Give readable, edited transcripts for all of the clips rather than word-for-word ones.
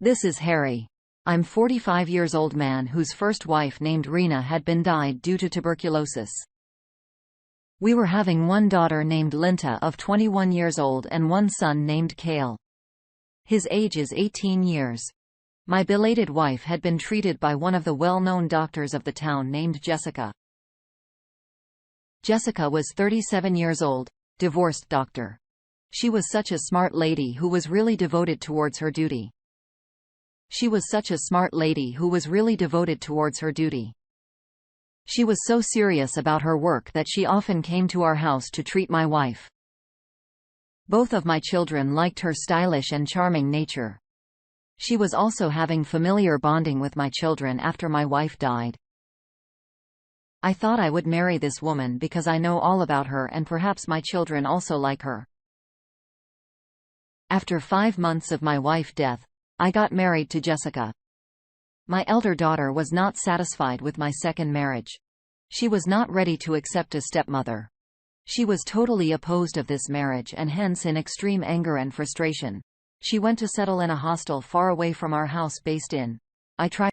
This is Harry. I'm 45 years old man whose first wife named Rena had been died due to tuberculosis. We were having one daughter named Linta of 21 years old and one son named Kale. His age is 18 years. My belated wife had been treated by one of the well-known doctors of the town named Jessica. Jessica was 37 years old, divorced doctor. She was such a smart lady who was really devoted towards her duty. She was so serious about her work that she often came to our house to treat my wife. Both of my children liked her stylish and charming nature. She was also having familiar bonding with my children after my wife died. I thought I would marry this woman because I know all about her and perhaps my children also like her. After 5 months of my wife's death, I got married to Jessica. My elder daughter was not satisfied with my second marriage. She was not ready to accept a stepmother. She was totally opposed of this marriage and hence in extreme anger and frustration. She went to settle in a hostel far away from our house based in. I tried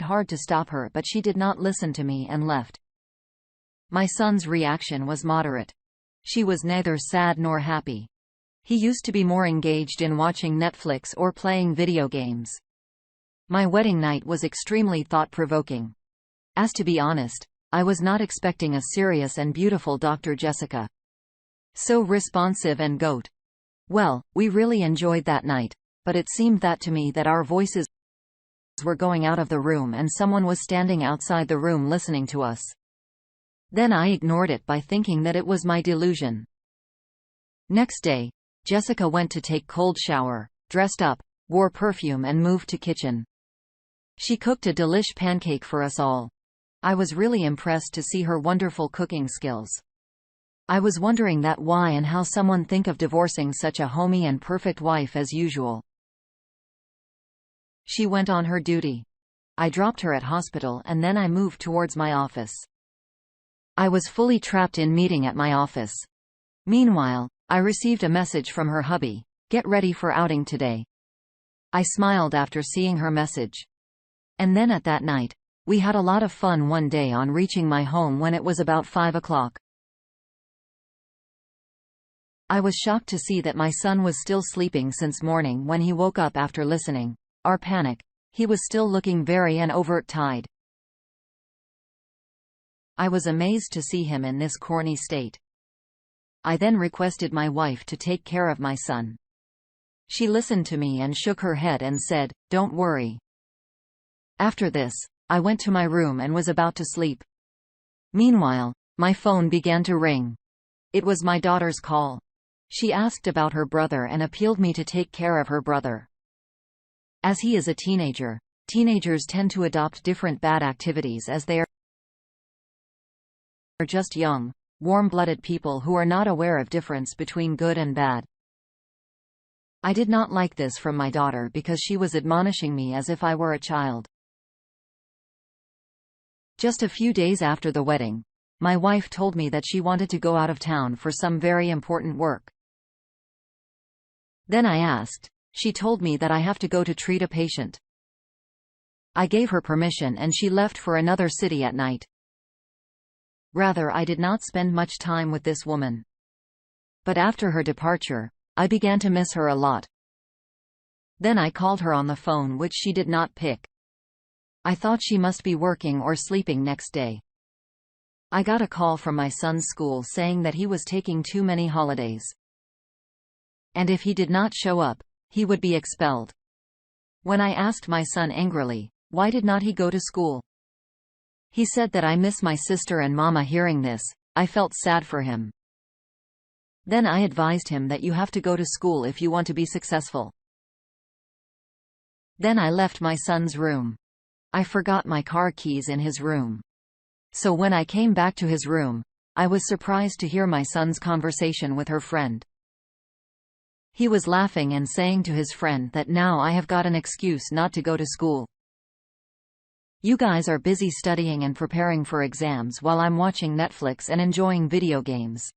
hard to stop her but she did not listen to me and left. My son's reaction was moderate. She was neither sad nor happy. He used to be more engaged in watching Netflix or playing video games. My wedding night was extremely thought-provoking. As to be honest, I was not expecting a serious and beautiful Dr. Jessica. So responsive and goat. Well, we really enjoyed that night, but it seemed that to me that our voices were going out of the room and someone was standing outside the room listening to us. Then I ignored it by thinking that it was my delusion. Next day, Jessica went to take cold shower, dressed up, wore perfume and moved to kitchen. She cooked a delish pancake for us all. I was really impressed to see her wonderful cooking skills. I was wondering that why and how someone think of divorcing such a homey and perfect wife as usual. She went on her duty. I dropped her at hospital and then I moved towards my office. I was fully trapped in meeting at my office. Meanwhile, I received a message from her hubby, "Get ready for outing today." I smiled after seeing her message. And then at that night, we had a lot of fun one day on reaching my home when it was about 5 o'clock. I was shocked to see that my son was still sleeping since morning when he woke up after listening. Our panic. He was still looking very and overt tired. I was amazed to see him in this corny state. I then requested my wife to take care of my son. She listened to me and shook her head and said, "Don't worry." After this, I went to my room and was about to sleep. Meanwhile, my phone began to ring. It was my daughter's call. She asked about her brother and appealed me to take care of her brother. As he is a teenager, teenagers tend to adopt different bad activities as they are just young, warm-blooded people who are not aware of difference between good and bad. I did not like this from my daughter because she was admonishing me as if I were a child. Just a few days after the wedding, my wife told me that she wanted to go out of town for some very important work. Then I asked. She told me that I have to go to treat a patient. I gave her permission and she left for another city at night. Rather, I did not spend much time with this woman. But after her departure, I began to miss her a lot. Then I called her on the phone which she did not pick. I thought she must be working or sleeping next day. I got a call from my son's school saying that he was taking too many holidays. And if he did not show up, he would be expelled. When I asked my son angrily, why did not he go to school? He said that I miss my sister and mama. Hearing this, I felt sad for him. Then I advised him that you have to go to school if you want to be successful. Then I left my son's room. I forgot my car keys in his room. So when I came back to his room, I was surprised to hear my son's conversation with her friend. He was laughing and saying to his friend that now I have got an excuse not to go to school. You guys are busy studying and preparing for exams while I'm watching Netflix and enjoying video games.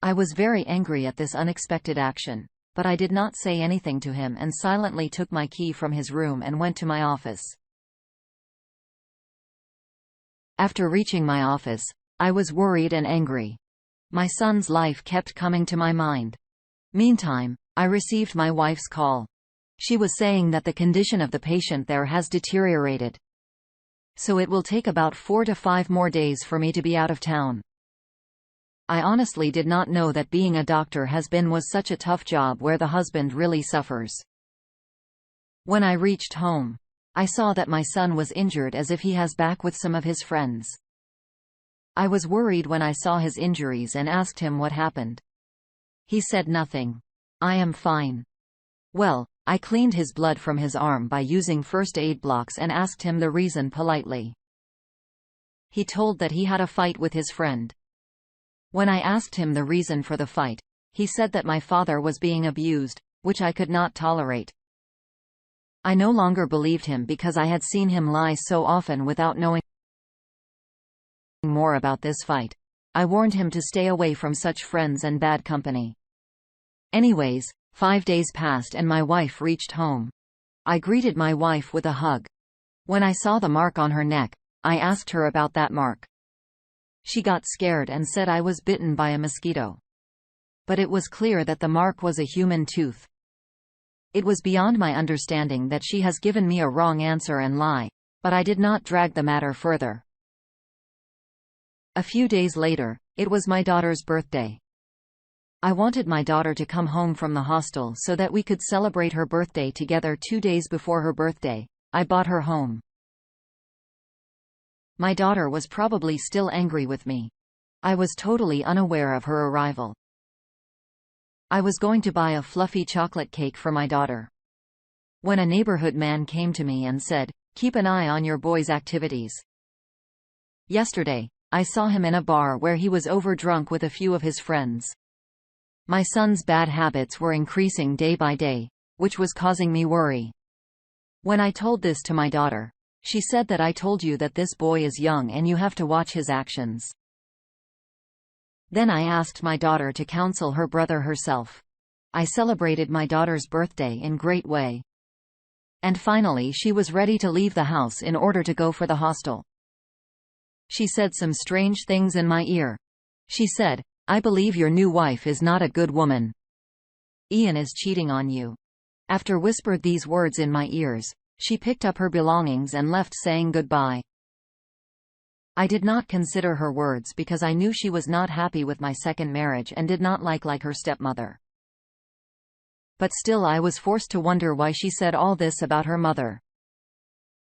I was very angry at this unexpected action, but I did not say anything to him and silently took my key from his room and went to my office. After reaching my office, I was worried and angry. My son's life kept coming to my mind. Meantime, I received my wife's call. She was saying that the condition of the patient there has deteriorated. So it will take about 4 to 5 more days for me to be out of town. I honestly did not know that being a doctor was such a tough job where the husband really suffers. When I reached home, I saw that my son was injured as if he has back with some of his friends. I was worried when I saw his injuries and asked him what happened. He said nothing. I am fine. Well, I cleaned his blood from his arm by using first aid blocks and asked him the reason politely. He told that he had a fight with his friend. When I asked him the reason for the fight, he said that my father was being abused, which I could not tolerate. I no longer believed him because I had seen him lie so often without knowing more about this fight. I warned him to stay away from such friends and bad company. Anyways, 5 days passed and my wife reached home. I greeted my wife with a hug. When I saw the mark on her neck, I asked her about that mark. She got scared and said I was bitten by a mosquito. But it was clear that the mark was a human tooth. It was beyond my understanding that she has given me a wrong answer and lie, but I did not drag the matter further. A few days later, it was my daughter's birthday. I wanted my daughter to come home from the hostel so that we could celebrate her birthday together. 2 days before her birthday, I brought her home. My daughter was probably still angry with me. I was totally unaware of her arrival. I was going to buy a fluffy chocolate cake for my daughter, when a neighborhood man came to me and said, "Keep an eye on your boy's activities. Yesterday, I saw him in a bar where he was overdrunk with a few of his friends." My son's bad habits were increasing day by day, which was causing me worry. When I told this to my daughter, she said that I told you that this boy is young and you have to watch his actions. Then I asked my daughter to counsel her brother herself. I celebrated my daughter's birthday in great way. And finally she was ready to leave the house in order to go for the hostel. She said some strange things in my ear. She said, "I believe your new wife is not a good woman. Ian is cheating on you." After whispered these words in my ears, she picked up her belongings and left saying goodbye. I did not consider her words because I knew she was not happy with my second marriage and did not like her stepmother. But still I was forced to wonder why she said all this about her mother.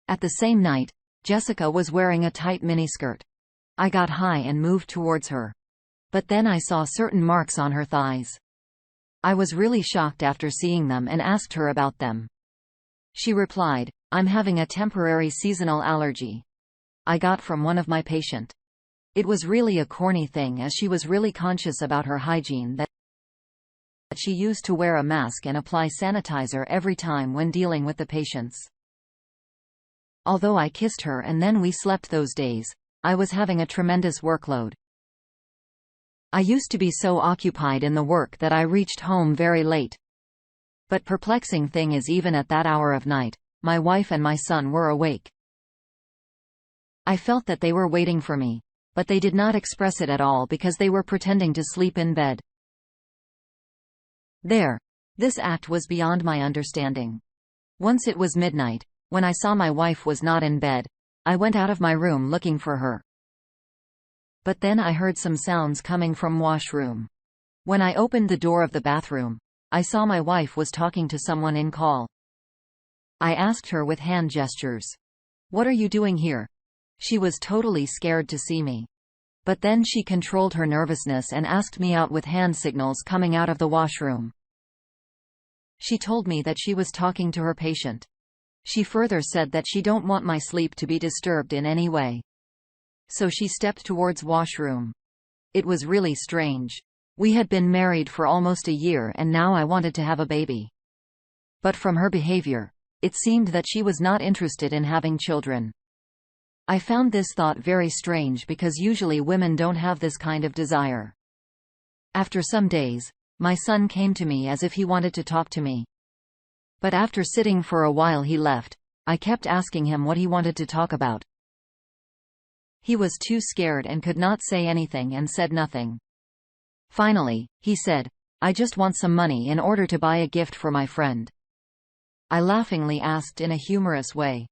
At the same night, Jessica was wearing a tight miniskirt. I got high and moved towards her. But then I saw certain marks on her thighs. I was really shocked after seeing them and asked her about them. She replied, "I'm having a temporary seasonal allergy I got from one of my patient." It was really a corny thing as she was really conscious about her hygiene, that she used to wear a mask and apply sanitizer every time when dealing with the patients. Although I kissed her and then we slept those days, I was having a tremendous workload. I used to be so occupied in the work that I reached home very late. But perplexing thing is, even at that hour of night, my wife and my son were awake. I felt that they were waiting for me, but they did not express it at all because they were pretending to sleep in bed. This act was beyond my understanding. Once it was midnight, when I saw my wife was not in bed, I went out of my room looking for her. But then I heard some sounds coming from washroom. When I opened the door of the bathroom, I saw my wife was talking to someone in call. I asked her with hand gestures, "What are you doing here?" She was totally scared to see me. But then she controlled her nervousness and asked me out with hand signals coming out of the washroom. She told me that she was talking to her patient. She further said that she don't want my sleep to be disturbed in any way. So she stepped towards washroom. It was really strange. We had been married for almost a year and now I wanted to have a baby. But from her behavior, it seemed that she was not interested in having children. I found this thought very strange because usually women don't have this kind of desire. After some days, My son came to me as if he wanted to talk to me. But after sitting for a while he left. I kept asking him what he wanted to talk about. He was too scared and could not say anything and said nothing. Finally, he said, "I just want some money in order to buy a gift for my friend." I laughingly asked in a humorous way,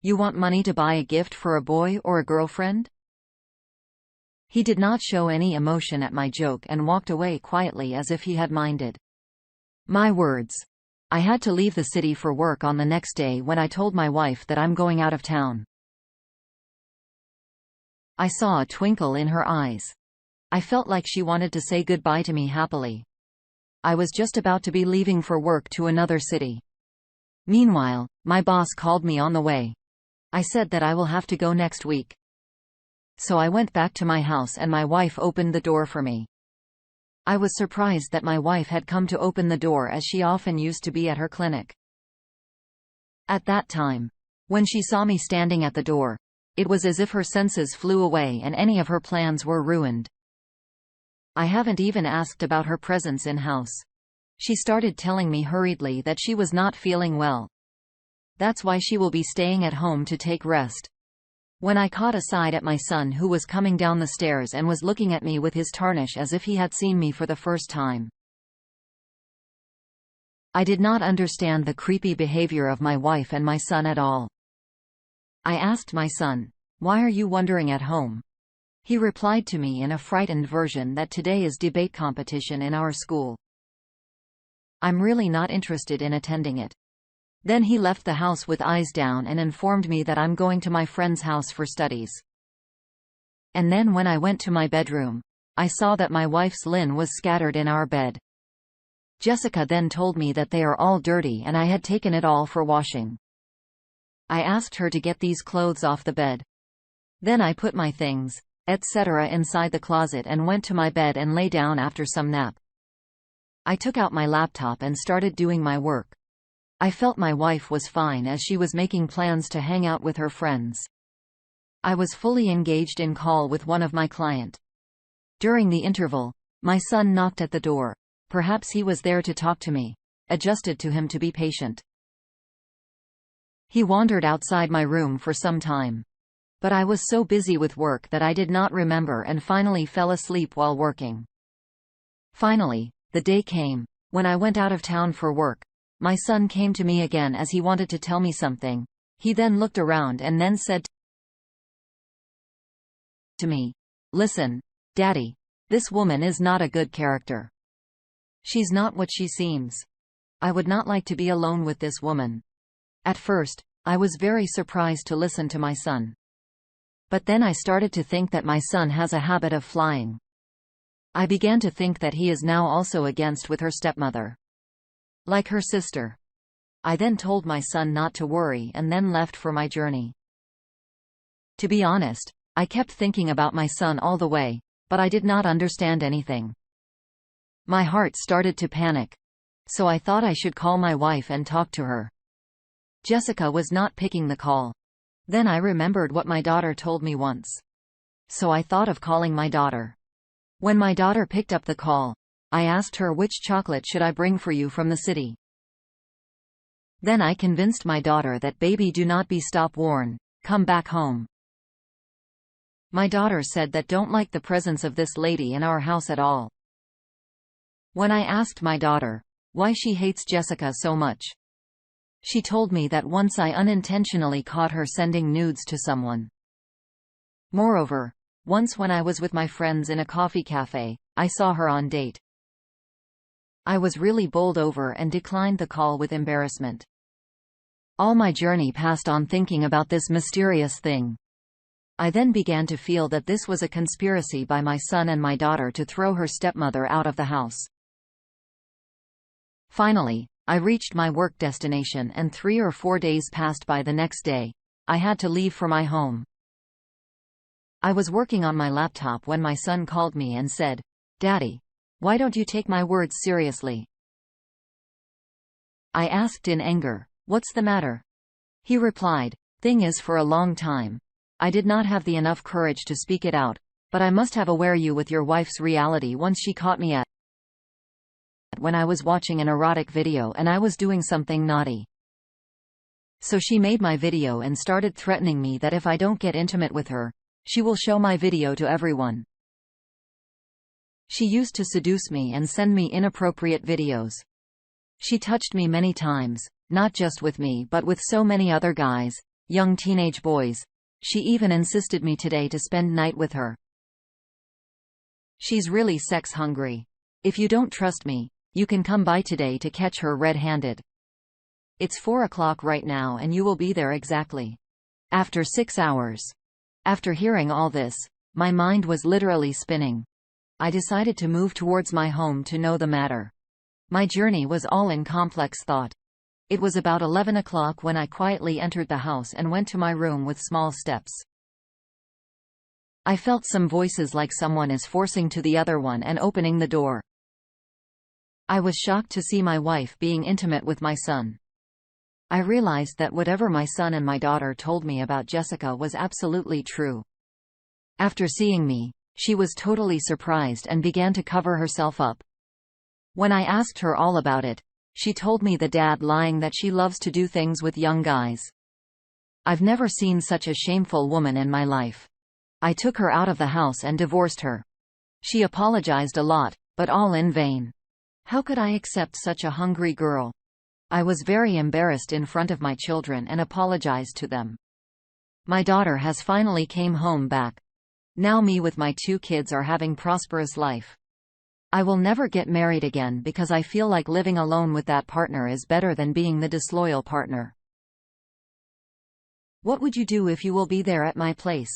"You want money to buy a gift for a boy or a girlfriend?" He did not show any emotion at my joke and walked away quietly as if he had minded my words. I had to leave the city for work on the next day when I told my wife that I'm going out of town. I saw a twinkle in her eyes. I felt like she wanted to say goodbye to me happily. I was just about to be leaving for work to another city. Meanwhile, my boss called me on the way. I said that I will have to go next week. So I went back to my house and my wife opened the door for me. I was surprised that my wife had come to open the door as she often used to be at her clinic. At that time, when she saw me standing at the door, it was as if her senses flew away and any of her plans were ruined. I haven't even asked about her presence in-house. She started telling me hurriedly that she was not feeling well. That's why she will be staying at home to take rest. When I caught a side at my son who was coming down the stairs and was looking at me with his tarnish as if he had seen me for the first time. I did not understand the creepy behavior of my wife and my son at all. I asked my son, "Why are you wandering at home?" He replied to me in a frightened version that today is debate competition in our school. I'm really not interested in attending it. Then he left the house with eyes down and informed me that I'm going to my friend's house for studies. And then when I went to my bedroom, I saw that my wife's linen was scattered in our bed. Jessica then told me that they are all dirty and I had taken it all for washing. I asked her to get these clothes off the bed. Then I put my things, etc. inside the closet and went to my bed and lay down after some nap. I took out my laptop and started doing my work. I felt my wife was fine as she was making plans to hang out with her friends. I was fully engaged in call with one of my client. During the interval, my son knocked at the door. Perhaps he was there to talk to me. Adjusted to him to be patient. He wandered outside my room for some time. But I was so busy with work that I did not remember and finally fell asleep while working. Finally, the day came, when I went out of town for work. My son came to me again as he wanted to tell me something. He then looked around and then said to me, "Listen, Daddy, this woman is not a good character. She's not what she seems. I would not like to be alone with this woman." At first, I was very surprised to listen to my son. But then I started to think that my son has a habit of flying. I began to think that he is now also against with her stepmother. Like her sister. I then told my son not to worry and then left for my journey. To be honest, I kept thinking about my son all the way, but I did not understand anything. My heart started to panic. So I thought I should call my wife and talk to her. Jessica was not picking the call. Then I remembered what my daughter told me once. So I thought of calling my daughter. When my daughter picked up the call, I asked her, "Which chocolate should I bring for you from the city?" Then I convinced my daughter that, "Baby, do not be stop-worn, come back home." My daughter said that don't like the presence of this lady in our house at all. When I asked my daughter why she hates Jessica so much, she told me that once I unintentionally caught her sending nudes to someone. Moreover, once when I was with my friends in a coffee cafe, I saw her on date. I was really bowled over and declined the call with embarrassment. All my journey passed on thinking about this mysterious thing. I then began to feel that this was a conspiracy by my son and my daughter to throw her stepmother out of the house. Finally, I reached my work destination and 3 or 4 days passed by. The next day, I had to leave for my home. I was working on my laptop when my son called me and said, "Daddy, why don't you take my words seriously?" I asked in anger, "What's the matter?" He replied, "Thing is, for a long time, I did not have the enough courage to speak it out, but I must have aware you with your wife's reality once she caught me at when I was watching an erotic video and I was doing something naughty. So she made my video and started threatening me that if I don't get intimate with her, she will show my video to everyone. She used to seduce me and send me inappropriate videos. She touched me many times, not just with me but with so many other guys, young teenage boys. She even insisted me today to spend night with her. She's really sex hungry. If you don't trust me, you can come by today to catch her red-handed. It's 4 o'clock right now and you will be there exactly after 6 hours. After hearing all this, my mind was literally spinning. I decided to move towards my home to know the matter. My journey was all in complex thought. It was about 11 o'clock when I quietly entered the house and went to my room with small steps. I felt some voices like someone is forcing to the other one and opening the door. I was shocked to see my wife being intimate with my son. I realized that whatever my son and my daughter told me about Jessica was absolutely true. After seeing me, she was totally surprised and began to cover herself up. When I asked her all about it, she told me the dad lying that she loves to do things with young guys. I've never seen such a shameful woman in my life. I took her out of the house and divorced her. She apologized a lot, but all in vain. How could I accept such a hungry girl? I was very embarrassed in front of my children and apologized to them. My daughter has finally came home back. Now me with my 2 kids are having prosperous life. I will never get married again because I feel like living alone with that partner is better than being the disloyal partner. What would you do if you will be there at my place?